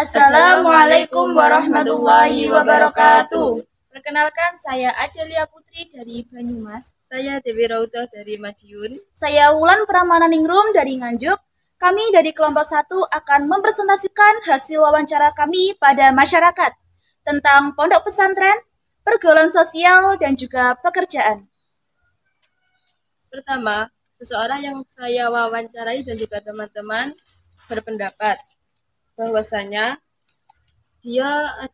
Assalamualaikum warahmatullahi wabarakatuh. Perkenalkan, saya Adelia Putri dari Banyumas. Saya Dewi Raudah dari Madiun. Saya Wulan Pramana Ningrum dari Nganjuk. Kami dari kelompok 1 akan mempresentasikan hasil wawancara kami pada masyarakat tentang pondok pesantren, pergaulan sosial, dan juga pekerjaan. Pertama, seseorang yang saya wawancarai dan juga teman-teman berpendapat bahwasanya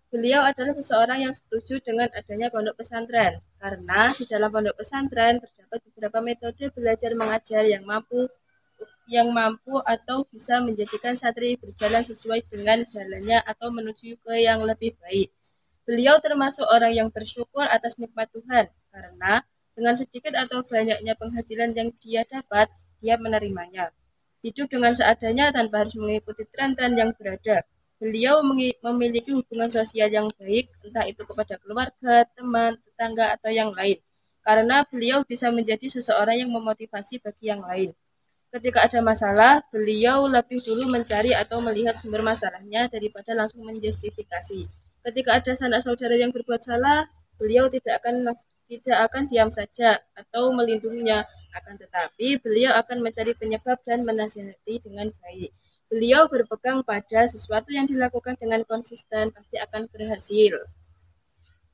beliau adalah seseorang yang setuju dengan adanya pondok pesantren karena di dalam pondok pesantren terdapat beberapa metode belajar mengajar yang mampu atau bisa menjadikan santri berjalan sesuai dengan jalannya atau menuju ke yang lebih baik. Beliau termasuk orang yang bersyukur atas nikmat Tuhan karena dengan sedikit atau banyaknya penghasilan yang dia dapat, dia menerimanya. Hidup dengan seadanya tanpa harus mengikuti tren-tren yang berada. Beliau memiliki hubungan sosial yang baik, entah itu kepada keluarga, teman, tetangga, atau yang lain. Karena beliau bisa menjadi seseorang yang memotivasi bagi yang lain. Ketika ada masalah, beliau lebih dulu mencari atau melihat sumber masalahnya daripada langsung menjustifikasi. Ketika ada sanak saudara yang berbuat salah, beliau tidak akan diam saja atau melindunginya, akan tetapi beliau akan mencari penyebab dan menasihati dengan baik. Beliau berpegang pada sesuatu yang dilakukan dengan konsisten pasti akan berhasil.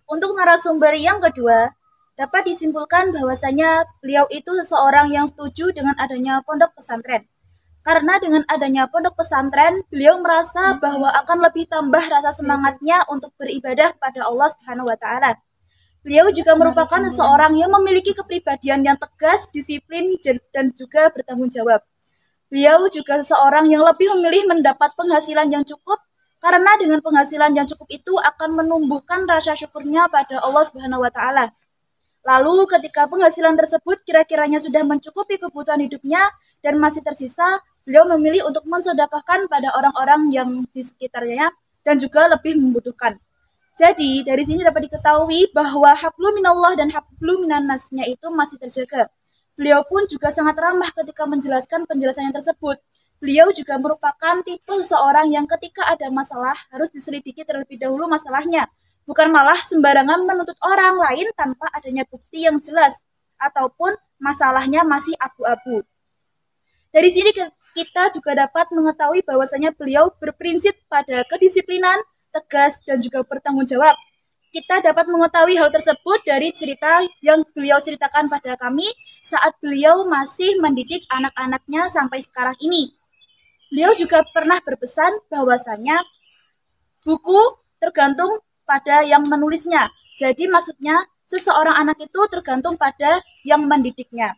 Untuk narasumber yang kedua, dapat disimpulkan bahwasanya beliau itu seseorang yang setuju dengan adanya pondok pesantren. Karena dengan adanya pondok pesantren, beliau merasa bahwa akan lebih tambah rasa semangatnya untuk beribadah kepada Allah Subhanahu wa taala. Beliau juga merupakan seseorang yang memiliki kepribadian yang tegas, disiplin, dan juga bertanggung jawab. Beliau juga seseorang yang lebih memilih mendapat penghasilan yang cukup, karena dengan penghasilan yang cukup itu akan menumbuhkan rasa syukurnya pada Allah Subhanahu wa taala. Lalu ketika penghasilan tersebut kira-kiranya sudah mencukupi kebutuhan hidupnya dan masih tersisa, beliau memilih untuk mensedekahkan pada orang-orang yang di sekitarnya dan juga lebih membutuhkan. Jadi, dari sini dapat diketahui bahwa hablum minallah dan hablum minannasnya itu masih terjaga. Beliau pun juga sangat ramah ketika menjelaskan penjelasannya tersebut. Beliau juga merupakan tipe seseorang yang ketika ada masalah harus diselidiki terlebih dahulu masalahnya. Bukan malah sembarangan menuntut orang lain tanpa adanya bukti yang jelas. Ataupun masalahnya masih abu-abu. Dari sini kita juga dapat mengetahui bahwasanya beliau berprinsip pada kedisiplinan, tegas, dan juga bertanggung jawab. Kita dapat mengetahui hal tersebut dari cerita yang beliau ceritakan pada kami saat beliau masih mendidik anak-anaknya sampai sekarang ini. Beliau juga pernah berpesan bahwasanya buku tergantung pada yang menulisnya. Jadi maksudnya seseorang anak itu tergantung pada yang mendidiknya.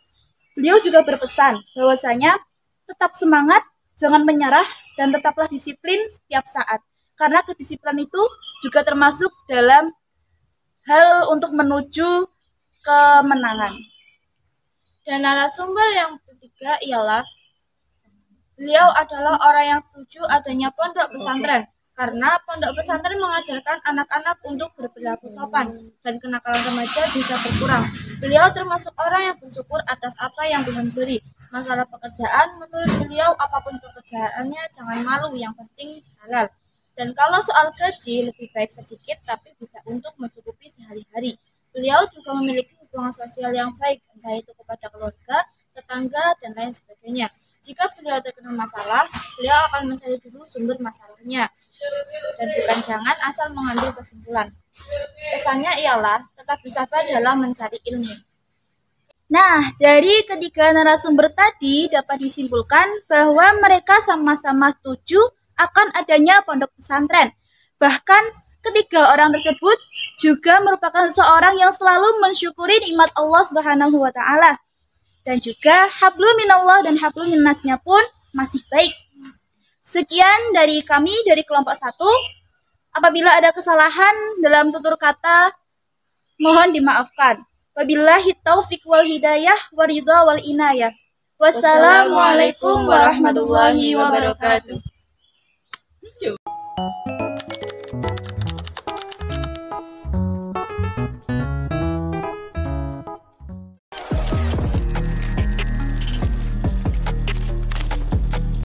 Beliau juga berpesan bahwasanya tetap semangat, jangan menyerah, dan tetaplah disiplin setiap saat. Karena kedisiplinan itu juga termasuk dalam hal untuk menuju kemenangan. Dan narasumber yang ketiga ialah beliau adalah orang yang setuju adanya pondok pesantren karena pondok pesantren mengajarkan anak-anak untuk berperilaku sopan dan kenakalan remaja bisa berkurang. Beliau termasuk orang yang bersyukur atas apa yang Tuhan beri. Masalah pekerjaan, menurut beliau apapun pekerjaannya jangan malu, yang penting halal. Dan kalau soal gaji, lebih baik sedikit tapi bisa untuk mencukupi sehari-hari. Beliau juga memiliki hubungan sosial yang baik, entah itu kepada keluarga, tetangga, dan lain sebagainya. Jika beliau terkena masalah, beliau akan mencari dulu sumber masalahnya. Dan bukan jangan asal mengambil kesimpulan. Pesannya ialah tetap bersabar dalam mencari ilmu. Nah, dari ketiga narasumber tadi dapat disimpulkan bahwa mereka sama-sama setuju akan adanya pondok pesantren. Bahkan ketiga orang tersebut juga merupakan seorang yang selalu mensyukuri nikmat Allah Subhanahu wa taala. Dan juga hablum minallah dan hablum minnasnya pun masih baik. Sekian dari kami dari kelompok 1. Apabila ada kesalahan dalam tutur kata, mohon dimaafkan. Wabillahi taufiq wal hidayah waridha wal inayah. Wassalamualaikum warahmatullahi wabarakatuh.